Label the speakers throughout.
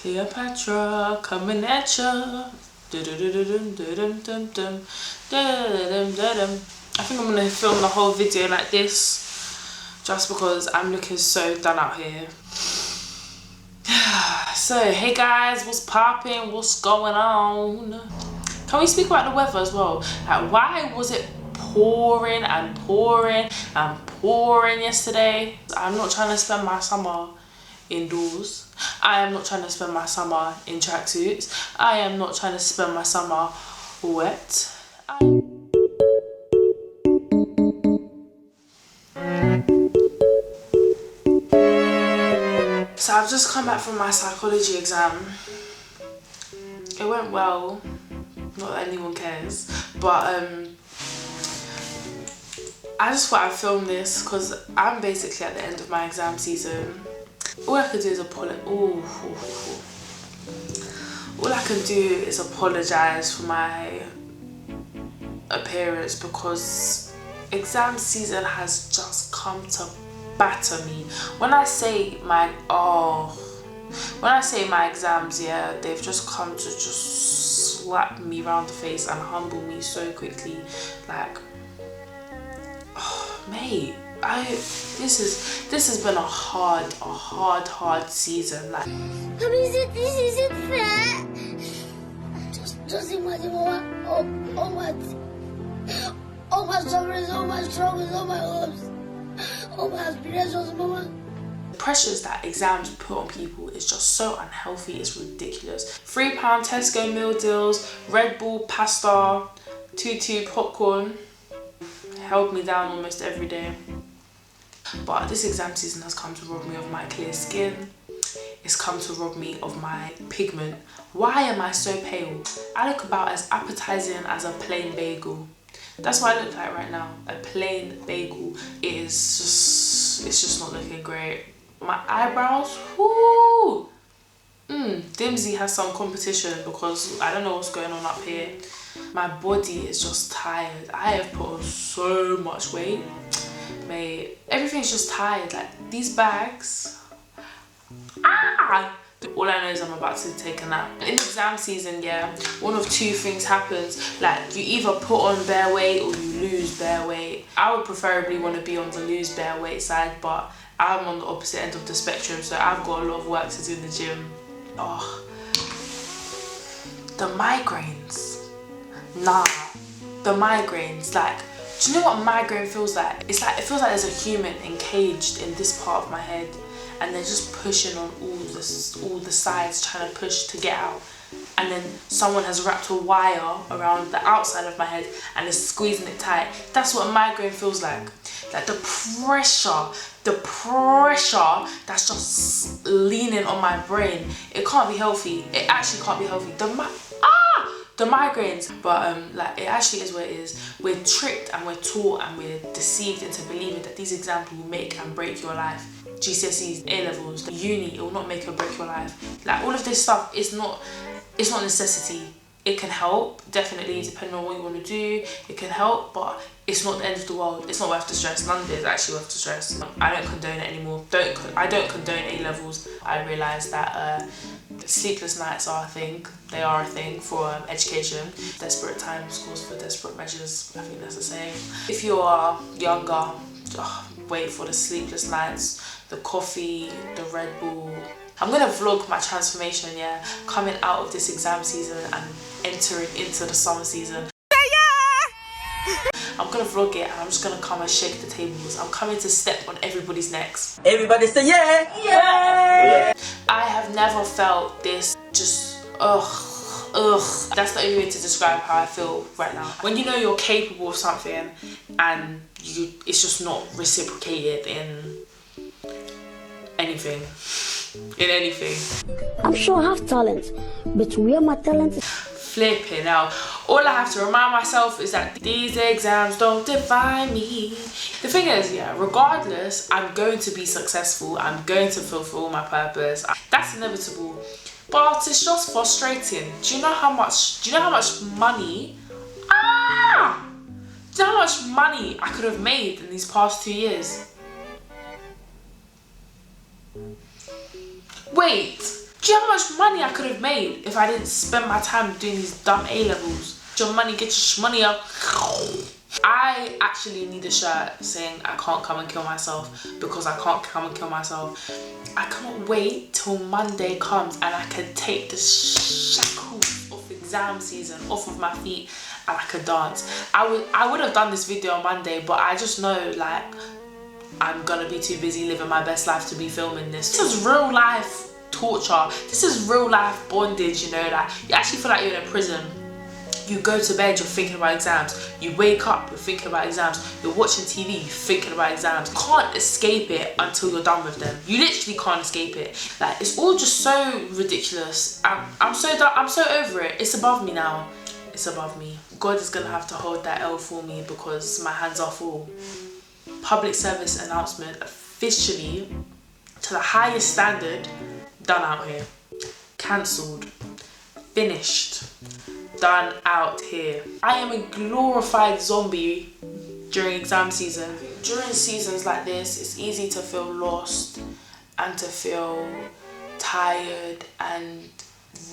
Speaker 1: Cleopatra coming at ya. I think I'm gonna film the whole video like this just because I'm looking so done out here. So hey guys, what's popping? What's going on? Can we speak about the weather as well? Like, why was it pouring and pouring and pouring yesterday? I'm not trying to spend my summer indoors. I am not trying to spend my summer in tracksuits. I am not trying to spend my summer wet. So I've just come back from my psychology exam. It went well. Not that anyone cares, but I just thought I'd film this because I'm basically at the end of my exam season. All I can do is apologise for my appearance because exam season has just come to batter me. When I say my exams, yeah, they've just come to just slap me round the face and humble me so quickly. Like, oh, mate, this has been a hard season. Like,
Speaker 2: Is it fair? Just imagine all my sufferings, all my struggles, all my hopes, all my aspirations, mama.
Speaker 1: The pressures that exams put on people is just so unhealthy, it's ridiculous. £3 Tesco meal deals, Red Bull, pasta, tutu, popcorn held me down almost every day. But this exam season has come to rob me of my clear skin. It's come to rob me of my pigment. Why am I so pale? I look about as appetizing as a plain bagel. That's what I look like right now. A plain bagel. It's just not looking great. My eyebrows, whoo! Dimsy has some competition because I don't know what's going on up here. My body is just tired. I have put on so much weight. Mate, everything's just tired. Like, these bags, all I know is I'm about to take a nap. In exam season, yeah, one of two things happens. Like, you either put on bare weight or you lose bare weight. I would preferably want to be on the lose bare weight side, but I'm on the opposite end of the spectrum, so I've got a lot of work to do in the gym. Oh, the migraines. Nah, the migraines. Like, do you know what a migraine feels like? It feels like there's a human encaged in this part of my head, and they're just pushing on all the sides, trying to push to get out. And then someone has wrapped a wire around the outside of my head and is squeezing it tight. That's what a migraine feels like. Like the pressure that's just leaning on my brain. It can't be healthy. It actually can't be healthy. The migraines. But like, it actually is what it is. We're tricked and we're taught and we're deceived into believing that these exams will make and break your life. GCSEs, A-levels, uni, it will not make or break your life. Like, all of this stuff is not necessity. It can help, definitely, depending on what you want to do. It can help, but it's not the end of the world. It's not worth the stress. None of it is actually worth the stress. I don't condone it anymore. I don't condone A-levels. I realise that sleepless nights are a thing. They are a thing for education. Desperate times calls for desperate measures. I think that's the same. If you are younger, wait for the sleepless nights, the coffee, the Red Bull. I'm gonna vlog my transformation, yeah, coming out of this exam season and entering into the summer season. I'm gonna vlog it and I'm just gonna come and shake the tables. I'm coming to step on everybody's necks.
Speaker 3: Everybody say yeah! Yeah!
Speaker 1: I have never felt this just That's the only way to describe how I feel right now. When you know you're capable of something and it's just not reciprocated in anything.
Speaker 2: I'm sure I have talent, but where my talent is...
Speaker 1: Flipping out. All I have to remind myself is that these exams don't define me. The thing is, yeah, regardless, I'm going to be successful. I'm going to fulfill my purpose. That's inevitable. But it's just frustrating. Do you know how much money? Do you know how much money I could have made in these past 2 years? Wait, Do you know how much money I could have made if I didn't spend my time doing these dumb A-levels? Get your money, get your money up. I actually need a shirt saying I can't come and kill myself because I can't come and kill myself. I cannot wait till Monday comes and I can take the shackles of exam season off of my feet and I could dance. I would have done this video on Monday, but I just know like I'm gonna be too busy living my best life to be filming this. This is real life torture. This is real life bondage, you know, like you actually feel like you're in a prison. You go to bed, you're thinking about exams. You wake up, you're thinking about exams. You're watching TV, you're thinking about exams. You can't escape it until you're done with them. You literally can't escape it. Like, it's all just so ridiculous. I'm so done. I'm so over it. It's above me now. It's above me. God is gonna have to hold that L for me because my hands are full. Public service announcement officially to the highest standard, done out here. Cancelled. Finished. Done out here. I am a glorified zombie during exam season. During seasons like this, it's easy to feel lost and to feel tired and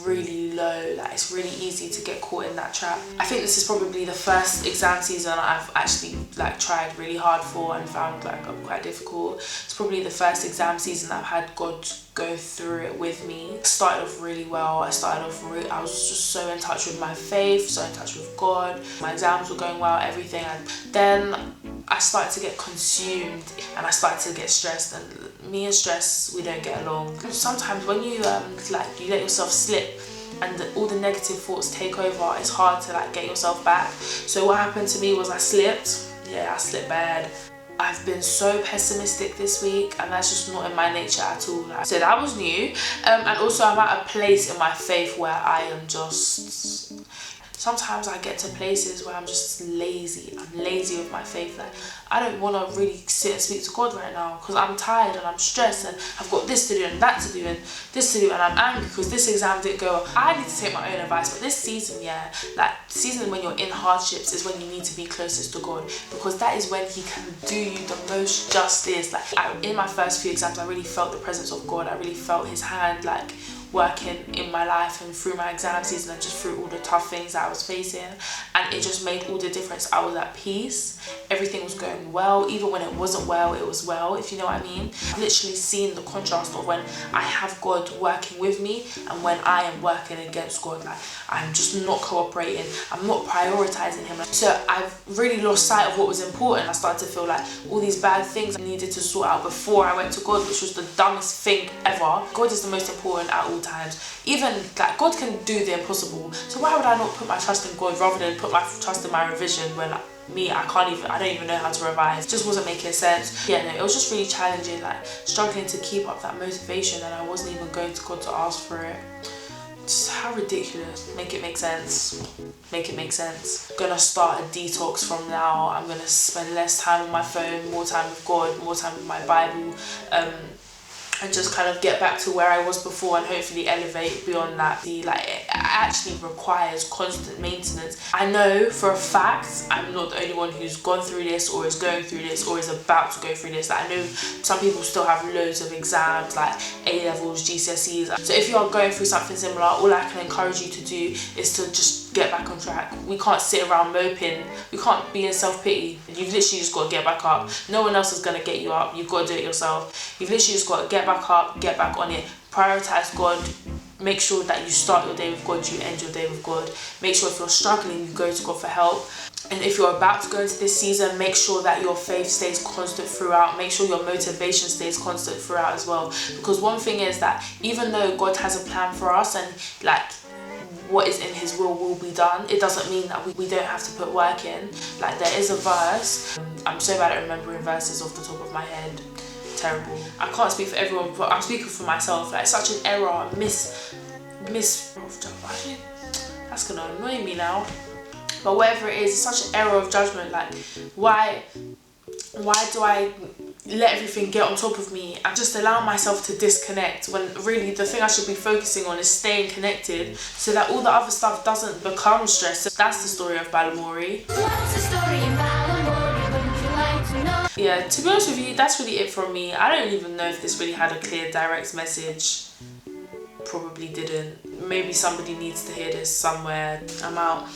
Speaker 1: really low. Like, it's really easy to get caught in that trap. I think this is probably the first exam season I've actually like tried really hard for and found like quite difficult. It's probably the first exam season I've had God go through it with me. It started off really well. I was just so in touch with my faith, so in touch with God. My exams were going well, everything, and then I started to get consumed and I started to get stressed, and me and stress, we don't get along. Sometimes when you like you let yourself slip and all the negative thoughts take over, it's hard to like get yourself back. So what happened to me was I slipped. Yeah, I slipped bad. I've been so pessimistic this week and that's just not in my nature at all. Like, so that was new. And also I'm at a place in my faith where I am just... Sometimes I get to places where I'm just lazy. I'm lazy with my faith. Like, I don't want to really sit and speak to God right now because I'm tired and I'm stressed and I've got this to do and that to do and this to do, and I'm angry because this exam didn't go well. I need to take my own advice, but this season, yeah, like season when you're in hardships is when you need to be closest to God, because that is when He can do you the most justice. Like, in my first few exams, I really felt the presence of God. I really felt His hand like working in my life and through my exam season and just through all the tough things that I was facing, and it just made all the difference. I was at peace, everything was going well. Even when it wasn't well, it was well, if you know what I mean. I've literally seen the contrast of when I have God working with me and when I am working against God. Like, I'm just not cooperating, I'm not prioritizing Him. So I've really lost sight of what was important. I started to feel like all these bad things I needed to sort out before I went to God, which was the dumbest thing ever. God is the most important at all times. Even like God can do the impossible, so why would I not put my trust in God rather than put my trust in my revision when I don't even know how to revise? It just wasn't making sense. Yeah, no, it was just really challenging, like struggling to keep up that motivation, and I wasn't even going to God to ask for it. Just how ridiculous. Make it make sense. Make it make sense. I'm gonna start a detox from now. I'm gonna spend less time on my phone, more time with God, more time with my Bible, and just kind of get back to where I was before and hopefully elevate beyond that. It actually requires constant maintenance. I know for a fact I'm not the only one who's gone through this or is going through this or is about to go through this. Like, I know some people still have loads of exams like A-levels, GCSEs. So if you are going through something similar, all I can encourage you to do is to just get back on track. We can't sit around moping. We can't be in self-pity. You've literally just got to get back up. No one else is going to get you up. You've got to do it yourself. You've literally just got to get back up, get back on it, prioritize God. Make sure that you start your day with God, you end your day with God. Make sure if you're struggling, you go to God for help. And if you're about to go into this season, make sure that your faith stays constant throughout. Make sure your motivation stays constant throughout as well. Because one thing is that even though God has a plan for us and like what is in His will be done, it doesn't mean that we don't have to put work in. Like, there is a verse. I'm so bad at remembering verses off the top of my head. Terrible. I can't speak for everyone, but I'm speaking for myself. Like, such an error, actually, that's gonna annoy me now. But whatever it is, it's such an error of judgment. Like, why do I let everything get on top of me and just allow myself to disconnect when really the thing I should be focusing on is staying connected so that all the other stuff doesn't become stress? So that's the story of Balamori.
Speaker 2: What's the story of Balamori? Would you like to know?
Speaker 1: Yeah, to be honest with you, that's really it from me. I don't even know if this really had a clear, direct message. probably didn't. Maybe somebody needs to hear this somewhere. I'm out.